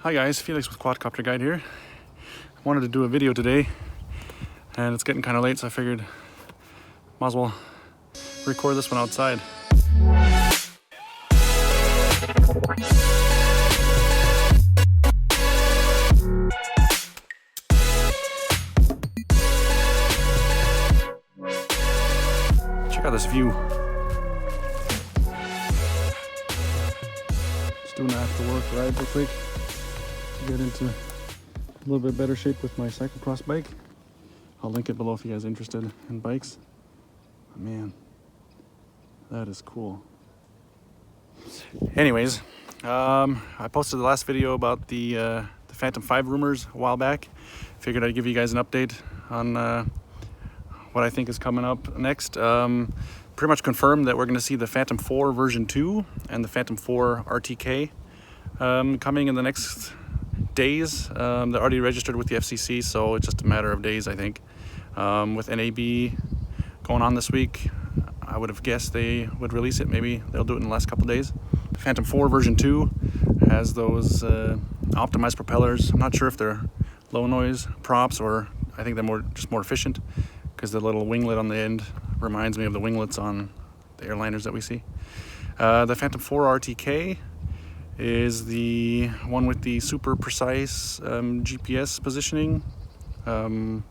Hi guys, Felix with Quadcopterguide here. I wanted to do a video today and it's getting kind of late, so I figured might as well record this one outside. Check out this view. Just doing an after work ride real quick to get into a little bit better shape with my cyclocross bike. I'll link it below if you guys are interested in bikes. But man, that is cool. Anyways, I posted the last video about the Phantom 5 rumors a while back. Figured I'd give you guys an update on what I think is coming up next. Pretty much confirmed that we're going to see the Phantom 4 version 2 and the Phantom 4 RTK coming in the next days. They're already registered with the FCC, so it's just a matter of days, I think. With NAB going on this week, I would have guessed they would release it. Maybe they'll do it in the last couple of days. The Phantom 4 version 2 has those optimized propellers. I'm not sure if they're low noise props or I think they're just more efficient, because the little winglet on the end reminds me of the winglets on the airliners that we see. The Phantom 4 RTK is the one with the super precise GPS positioning. I'm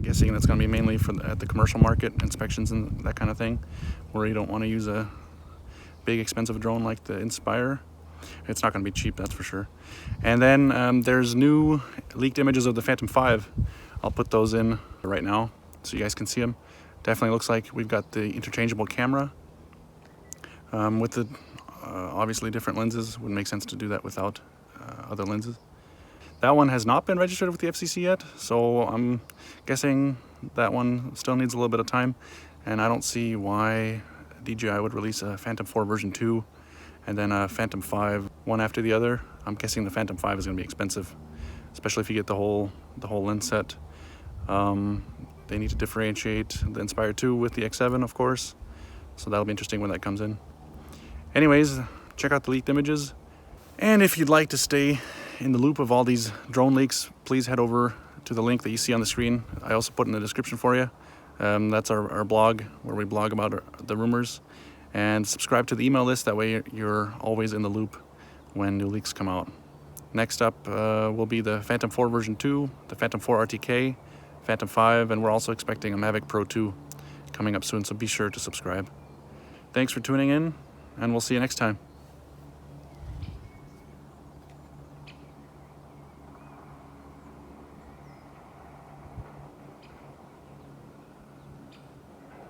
guessing that's going to be mainly for at the commercial market, inspections and that kind of thing, where you don't want to use a big expensive drone like the Inspire. It's not going to be cheap, that's for sure. And then there's new leaked images of the Phantom 5. I'll put those in right now so you guys can see them. Definitely looks like we've got the interchangeable camera with the obviously different lenses. Wouldn't make sense to do that without other lenses. That one has not been registered with the FCC yet, so I'm guessing that one still needs a little bit of time, and I don't see why DJI would release a Phantom 4 version 2 and then a Phantom 5 one after the other. I'm guessing the Phantom 5 is going to be expensive, especially if you get the whole lens set. They need to differentiate the Inspire 2 with the X7, of course, so that'll be interesting when that comes in. Anyways, check out the leaked images, and if you'd like to stay in the loop of all these drone leaks, please head over to the link that you see on the screen. I also put in the description for you. That's our blog, where we blog about the rumors, and subscribe to the email list. That way you're always in the loop when new leaks come out. Next up will be the Phantom 4 version 2, the Phantom 4 RTK, Phantom 5, and we're also expecting a Mavic Pro 2 coming up soon, so be sure to subscribe. Thanks for tuning in, and we'll see you next time.